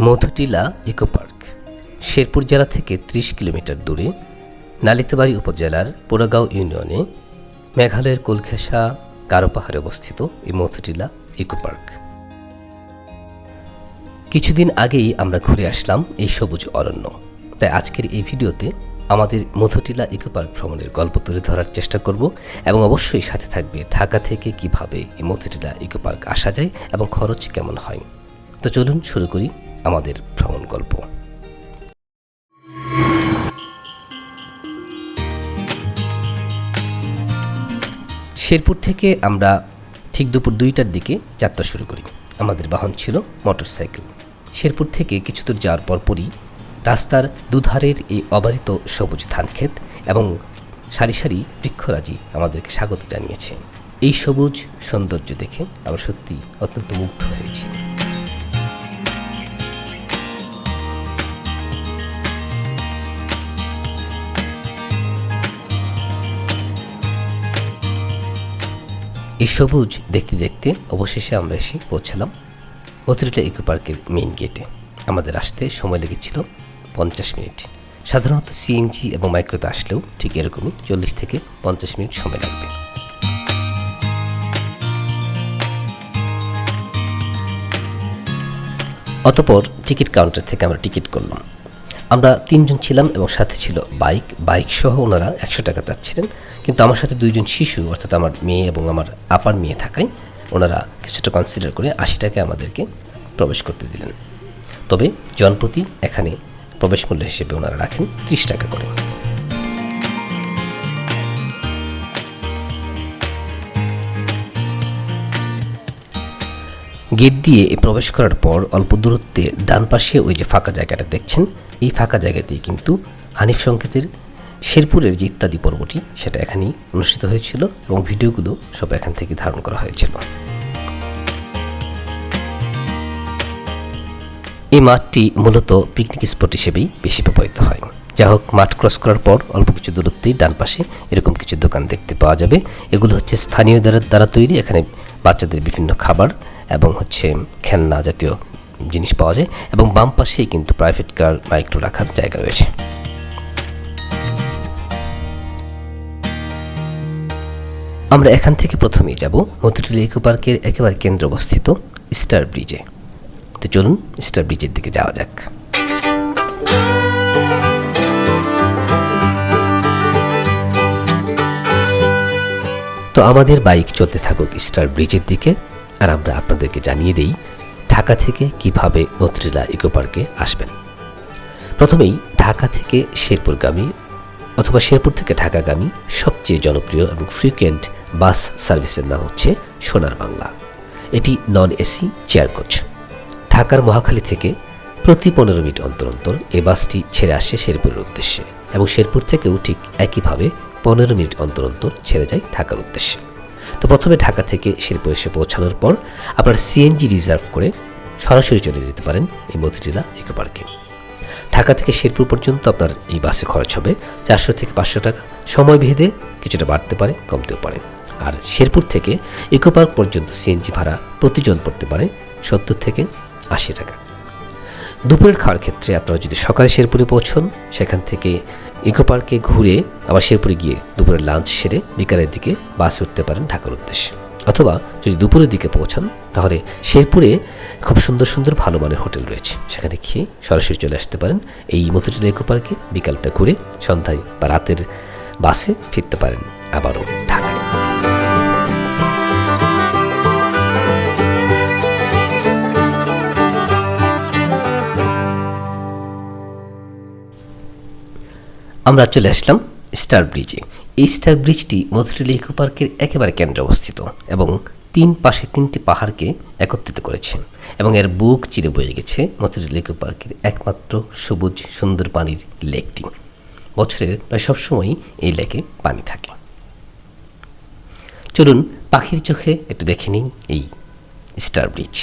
Madhutila eco park Sherpur জেলা থেকে ৩০ kilometre দূরে নালিতাবাড়ী উপজেলার পোড়াগাঁও ইউনিয়নে মেঘালয়ের কুলখেসা গারো পাহাড়ে অবস্থিত এই মধুটিলা ইকো পার্ক। কিছুদিন আগেই আমরা ঘুরে আসলাম এই সবুজ অরণ্য। তাই আজকের এই ভিডিওতে আমাদের মধুটিলা ইকো পার্ক ভ্রমণের গল্প তুলে ধরার চেষ্টা করব এবং অবশ্যই সাথে থাকবে ঢাকা থেকে কিভাবে এই মধুটিলা ইকো পার্ক আসা যায় এবং খরচ কেমন হয়। তো চলুন শুরু করি আমাদের ভ্রমণ গল্প। শেরপুর থেকে আমরা ঠিক দুপুর 2টার দিকে যাত্রা শুরু করি। আমাদের বাহন ছিল মোটরসাইকেল। শেরপুর থেকে কিছু দূর যাওয়ার পরপরই রাস্তার দুধারের এই অবারিত সবুজ ধানক্ষেত এবং সারি সারি বৃক্ষরাজি আমাদেরকে স্বাগত জানিয়েছে। এই সবুজ সৌন্দর্য দেখে আমরা সত্যি অত্যন্ত মুগ্ধ হয়েছি। এই সবুজ দেখতে দেখতে অবশেষে আমরা এসে পৌঁছালাম মধুটিলা ইকো পার্কের মেইন গেটে। আমাদের আসতে সময় লেগেছিল 50 মিনিট। সাধারণত সিএনজি এবং মাইক্রোতে আসলেও ঠিক এরকমই 40 থেকে 50 মিনিট সময় লাগবে। অতঃপর টিকিট কাউন্টার থেকে আমরা টিকিট করলাম। আমরা 3 জন ছিলাম এবং সাথে ছিল বাইক সহ ওনারা 100 টাকা চাচ্ছিলেন, কিন্তু আমার সাথে 2 জন শিশু অর্থাৎ আমার মেয়ে এবং আমার আপার মেয়ে থাকায় ওনারা কিছুটা কনসিডার করে 80 টাকায় আমাদেরকে প্রবেশ করতে দিলেন। তবে জনপ্রতি এখানে প্রবেশ মূল্য হিসেবে ওনারা রাখেন 30 টাকা করে। গেট দিয়ে প্রবেশ করার পর অল্প দূরত্বে ডান পাশে ওই যে ফাঁকা জায়গাটা দেখছেন, এই ফাঁকা জায়গাতেই কিন্তু হানিফ সংকেতের শেরপুরের যে ইত্যাদি পর্বটি সেটা এখানেই অনুষ্ঠিত হয়েছিল এবং ভিডিওগুলো সব এখান থেকে ধারণ করা হয়েছিল। এই মাঠটি মূলত পিকনিক স্পট হিসেবেই বেশি ব্যবহৃত হয়। যা হোক, মাঠ ক্রস করার পর অল্প কিছু দূরত্বেই ডান পাশে এরকম কিছু দোকান দেখতে পাওয়া যাবে। এগুলো হচ্ছে স্থানীয় দ্বারা তৈরি। এখানে বাচ্চাদের বিভিন্ন খাবার এবং খেলনা জাতীয় জিনিস পাওয়া যায় এবং বাম পাশেই কিন্তু প্রাইভেট কার মাইক্রো রাখার জায়গা রয়েছে। আমরা এখান থেকে প্রথমেই যাব মধুটিলা ইকো পার্কের একেবারে কেন্দ্রে অবস্থিত স্টার ব্রিজে। তো চলুন স্টার ব্রিজের দিকে যাওয়া যাক। তো আমাদের বাইক চলতে থাকুক স্টার ব্রিজের দিকে, আর আমরা আপনাদেরকে জানিয়ে দেই ঢাকা থেকে কিভাবে মধুটিলা ইকো পার্কে আসবেন। প্রথমেই ঢাকা থেকে শেরপুরগামী অথবা শেরপুর থেকে ঢাকাগামী সবচেয়ে জনপ্রিয় এবং ফ্রিকুয়েন্ট বাস সার্ভিসের নাম হচ্ছে সোনার বাংলা। এটি নন এসি চেয়ার কোচ। ঢাকার মহাখালী থেকে প্রতি 15 মিনিট অন্তর অন্তর এই বাসটি ছেড়ে আসে শেরপুরের উদ্দেশ্যে এবং শেরপুর থেকেও ঠিক একইভাবে 15 মিনিট অন্তর অন্তর ছেড়ে যায় ঢাকার উদ্দেশ্যে। তো প্রথমে ঢাকা থেকে শেরপুর এসে পৌঁছানোর পর আপনার সিএনজি রিজার্ভ করে সরাসরি চলে যেতে পারেন এই মধুটিলা ইকো পার্কে। ঢাকা থেকে শেরপুর পর্যন্ত আপনার এই বাসে খরচ হবে 400 থেকে 500 টাকা। সময় ভেদে কিছুটা বাড়তে পারে, কমতেও পারে। আর শেরপুর থেকে ইকো পার্ক পর্যন্ত সিএনজি ভাড়া প্রতিজন পড়তে পারে 70 থেকে 80 টাকা। দুপুরের খাওয়ার ক্ষেত্রে আপনারা যদি সকালে শেরপুরে পৌঁছন, সেখান থেকে ইকো পার্কে ঘুরে আবার শেরপুরে গিয়ে দুপুরের লাঞ্চ সেরে বিকালের দিকে বাসে উঠতে পারেন ঢাকার উদ্দেশ্যে। অথবা যদি দুপুরের দিকে পৌঁছান তাহলে শেরপুরে খুব সুন্দর সুন্দর ভালো মানের হোটেল রয়েছে, সেখানে খেয়ে সরাসরি চলে আসতে পারেন এই মধুটিলা ইকো পার্কে। বিকালটা ঘুরে সন্ধ্যায় বা রাতের বাসে ফিরতে পারেন আবারও ঢাকায়। আমরা চলে আসলাম স্টার ব্রিজে। এই স্টার ব্রিজটি মধুটিলা ইকো পার্কের একেবারে কেন্দ্রে অবস্থিত এবং 3 পাশে 3টি পাহাড়কে একত্রিত করেছে এবং এর বুক চিরে বয়ে গেছে মধুটিলা ইকো পার্কের একমাত্র সবুজ সুন্দর পানির লেকটি। বছরের প্রায় সবসময়ই এই লেকে পানি থাকে। চলুন পাখির চোখে একটু দেখে নিন এই স্টার ব্রিজ।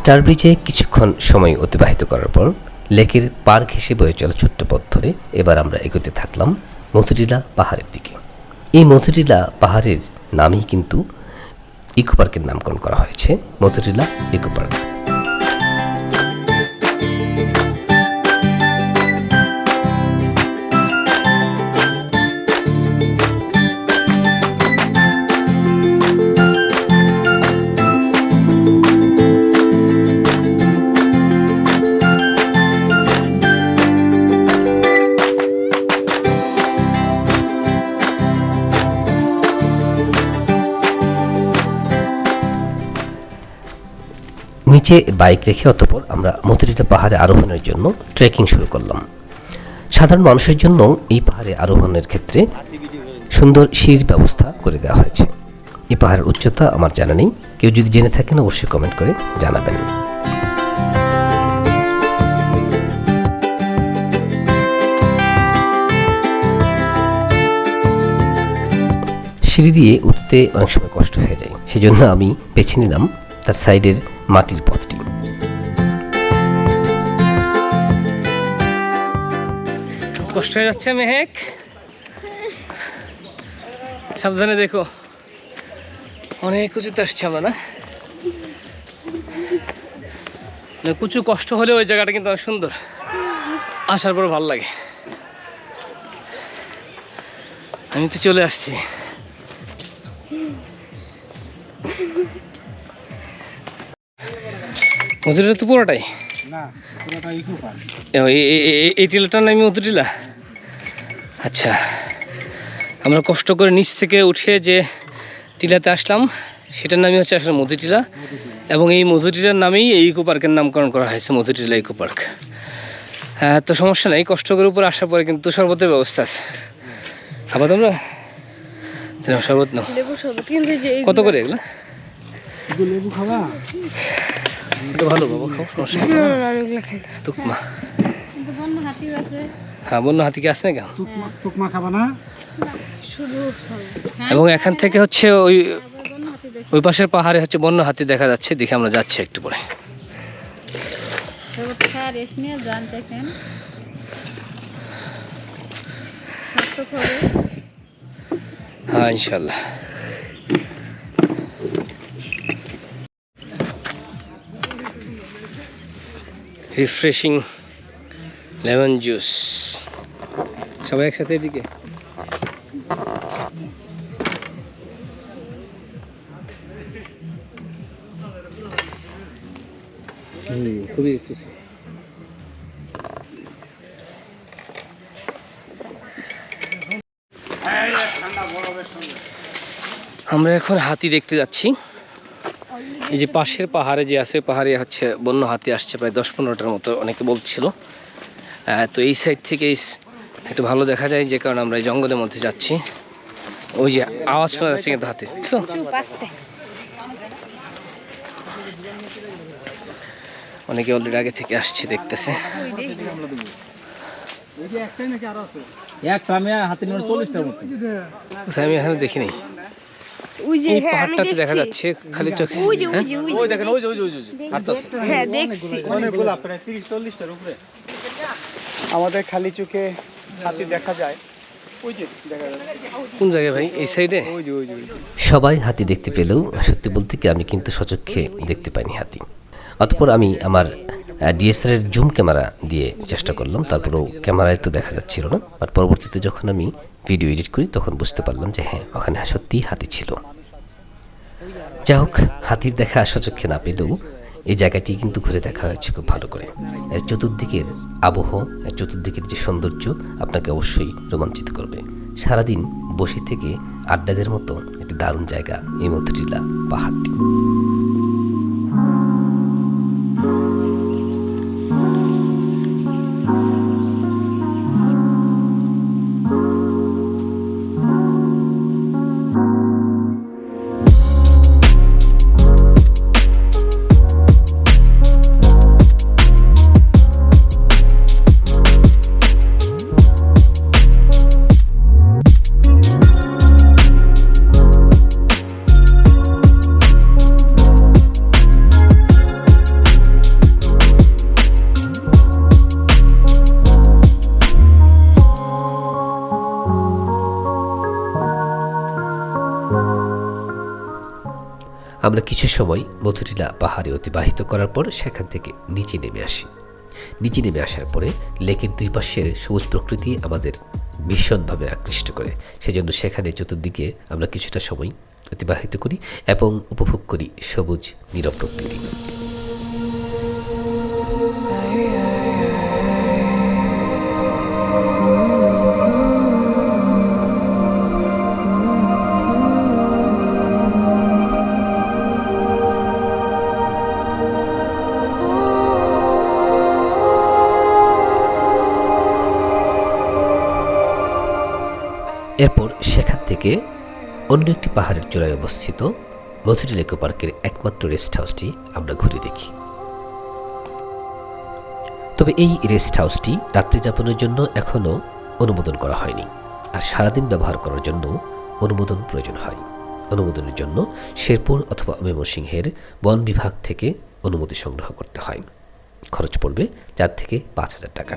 স্টার ব্রিজে কিছুক্ষণ সময় অতিবাহিত করার পর লেকের পার ঘেঁষে বয়ে চলা ছোট্ট পথ ধরে এবার আমরা এগোতে থাকলাম মধুটিলা পাহাড়ের দিকে। এই মধুটিলা পাহাড়ের নামেই কিন্তু ইকো পার্কের নামকরণ করা হয়েছে মধুটিলা ইকো পার্ক। নিচে বাইক রেখে অতঃপর আমরা মধুটিলা পাহাড়ে আরোহণের জন্য ট্রেকিং শুরু করলাম। সাধারণ মানুষের জন্য এই পাহাড়ে আরোহণের ক্ষেত্রে সুন্দর সিঁড়ির ব্যবস্থা করে দেওয়া হয়েছে। এই পাহাড়ের উচ্চতা আমার জানা নেই, কেউ যদি জেনে থাকেন অবশ্যই কমেন্ট করে জানাবেন। সিঁড়ি দিয়ে উঠতে অনেক সময় কষ্ট হয়ে যায়, সেজন্য আমি বেছে নিলাম তার সাইডের মাটির পথটি। কষ্ট হয়ে যাচ্ছে মেহেক, সাবধানে দেখো, অনেক উঁচুতে আসছি আমরা না। কুচু কষ্ট হলেও ওই জায়গাটা কিন্তু অনেক সুন্দর, আসার পর ভালো লাগে। আমি তো চলে আসছি। মধুটিলা তো পুরোটাই না, পুরোটা ইকো পার্ক। এই টিলাটার নামই মধুটিলা। আচ্ছা, আমরা কষ্ট করে নিচ থেকে উঠে যে টিলাতে আসলাম সেটার নামই হচ্ছে আসলে মধুটিলা, এবং এই মধুটিলার নামেই এই ইকো পার্কের নামকরণ করা হয়েছে মধুটিলা ইকো পার্ক। হ্যাঁ, তো সমস্যা নেই, কষ্ট করে উপরে আসার পরে কিন্তু শরবতের ব্যবস্থা আছে। খাবা তোমরা? শরবত নাও। কত করে এগুলো? লেবু খাবা? ভালো বাবা, খাও, সমস্যা নেই। তুকমা, হ্যাঁ, বন্য হাতি কি আছে না কেন? তুকমা খাবা না? এবং এখান থেকে হচ্ছে ওই পাশের পাহাড়ে হচ্ছে বন্য হাতি দেখা যাচ্ছে, দেখে আমরা যাচ্ছি একটু পরে। হ্যাঁ, ইনশাল্লাহ। রিফ্রেশিং লেমন জুস, সবাই একসাথে এদিকে। খুবই রিফ্রেশিং। আমরা এখন হাতি দেখতে যাচ্ছি। এই যে পাশের পাহাড়ে যে আছে, পাহাড়ে হচ্ছে বন্য হাতি আসছে প্রায় 10-15টার মতো, অনেকে বলছিল। তো এই সাইড থেকে একটু ভালো দেখা যায়, যে কারণে আমরা এই জঙ্গলের মধ্যে যাচ্ছি। ওই যে আওয়াজ শোনা যাচ্ছে কিন্তু হাতি, দেখছো? অনেকে অলরেডি আগে থেকে আসছে, দেখতেছে। আমি এখানে দেখিনি, এই পাহাড়টাতে দেখা যাচ্ছে খালি চোখে। আমাদের খালি চোখে হাতি দেখা যায়। কোন জায়গায় ভাই? এই সাইডে? সবাই হাতি দেখতে পেলেও সত্যি বলতে কি আমি কিন্তু সচক্ষে দেখতে পাইনি হাতি। অতঃপর আমি আমার ডিএসএলআর জুম ক্যামেরা দিয়ে চেষ্টা করলাম, তারপরেও ক্যামেরায় তো দেখা যাচ্ছিল না। বাট পরবর্তীতে যখন আমি ভিডিও এডিট করি তখন বুঝতে পারলাম যে হ্যাঁ, ওখানে সত্যিই হাতি ছিল। যাই হোক, হাতির দেখা সচক্ষে না পেলেও এই জায়গাটি কিন্তু ঘুরে দেখা হয়েছে খুব ভালো করে। এর চতুর্দিকের আবহ, এর চতুর্দিকের যে সৌন্দর্য আপনাকে অবশ্যই রোমাঞ্চিত করবে। সারাদিন বসে থেকে আড্ডাদের মতো একটি দারুণ জায়গা এই মধুটিলা পাহাড়টি। আমরা কিছু সময় মধুটিলা পাহাড়ে অতিবাহিত করার পর সেখান থেকে নিচে নেমে আসি। নিচে নেমে আসার পরে লেকের দুই পাশের সবুজ প্রকৃতি আমাদের ভীষণভাবে আকৃষ্ট করে। সেজন্য সেখানে চতুর্দিকে আমরা কিছুটা সময় অতিবাহিত করি এবং উপভোগ করি সবুজ নীরব প্রকৃতি। এরপর সেখান থেকে অন্য একটি পাহাড়ের চূড়ায় অবস্থিত মধুটিলা ইকো পার্কের একমাত্র রেস্ট হাউসটি আমরা ঘুরে দেখি। তবে এই রেস্ট হাউসটি রাত্রি যাপনের জন্য এখনও অনুমোদন করা হয়নি, আর সারাদিন ব্যবহার করার জন্য অনুমোদন প্রয়োজন হয়। অনুমোদনের জন্য শেরপুর অথবা ময়মনসিংহের বন বিভাগ থেকে অনুমতি সংগ্রহ করতে হয়। খরচ পড়বে 4 থেকে 5,000 টাকা।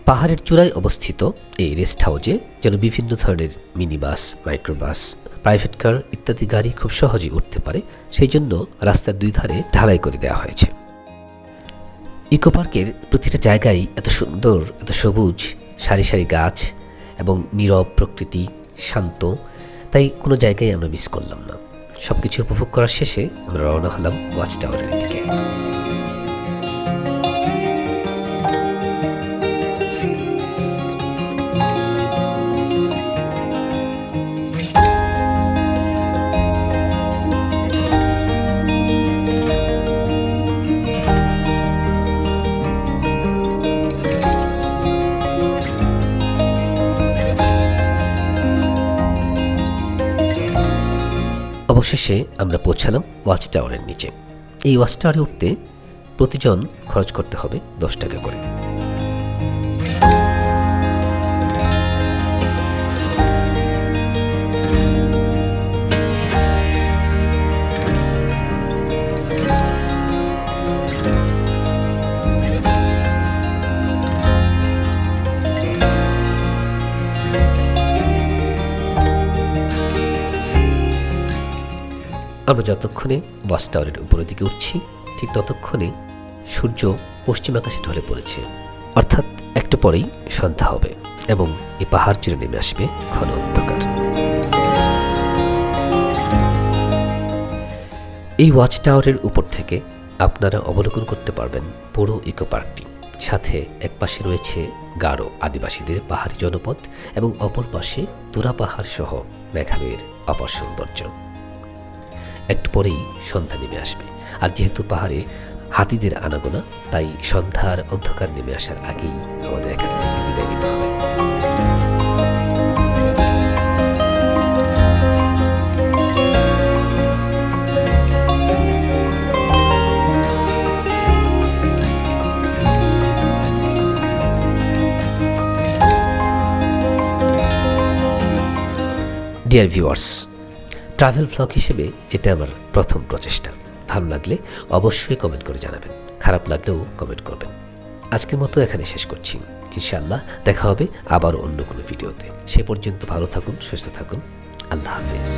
পাহাড়ের চূড়ায় অবস্থিত এই রেস্ট হাউসে যেন বিভিন্ন ধরনের mini bus, microbus, private car ইত্যাদি গাড়ি খুব সহজেই উঠতে পারে, সেই জন্য রাস্তার দুই ধারে ঢালাই করে দেওয়া হয়েছে। ইকো পার্কের প্রতিটা জায়গায় এত সুন্দর, এত সবুজ, সারি সারি গাছ এবং নীরব প্রকৃতি, শান্ত, তাই কোনো জায়গায় আমরা মিস করলাম না। সব কিছু উপভোগ করার শেষে আমরা রওনা হলাম ওয়াচ টাওয়ারের দিকে। অবশেষে আমরা পৌঁছালাম ওয়াচ টাওয়ারের নিচে। এই ওয়াচ টাওয়ারে উঠতে প্রতিজন খরচ করতে হবে 10 টাকা করে। আমরা যতক্ষণে ওয়াচ টাওয়ারের উপরের দিকে উঠছি, ঠিক ততক্ষণে সূর্য পশ্চিম আকাশে ঢলে পড়েছে, অর্থাৎ একটু পরেই সন্ধ্যা হবে এবং এই পাহাড় চূড়ে নেমে আসবে ঘন অন্ধকার। এই ওয়াচ টাওয়ারের উপর থেকে আপনারা অবলোকন করতে পারবেন পুরো ইকো পার্কটি। সাথে এক পাশে রয়েছে গারো আদিবাসীদের পাহাড়ি জনপদ এবং অপর পাশে তুরা পাহাড় সহ মেঘালয়ের অপার সৌন্দর্য। একটু পরেই সন্ধ্যা নেমে আসবে, আর যেহেতু পাহাড়ে হাতিদের আনাগোনা, তাই সন্ধ্যার অন্ধকার নেমে আসার আগেই আমাদের এখান থেকে বিদায় নিতে হবে। ডিয়ার ভিউয়ার্স, ট্রাভেল ভ্লগ হিসেবে এটা আমার প্রথম প্রচেষ্টা। ভালো লাগলে অবশ্যই কমেন্ট করে জানাবেন, খারাপ লাগলেও কমেন্ট করবেন। আজকের মতো এখানে শেষ করছি। ইনশাআল্লাহ দেখা হবে আবার অন্য কোনো ভিডিওতে। সে পর্যন্ত ভালো থাকুন, সুস্থ থাকুন। আল্লাহ হাফেজ।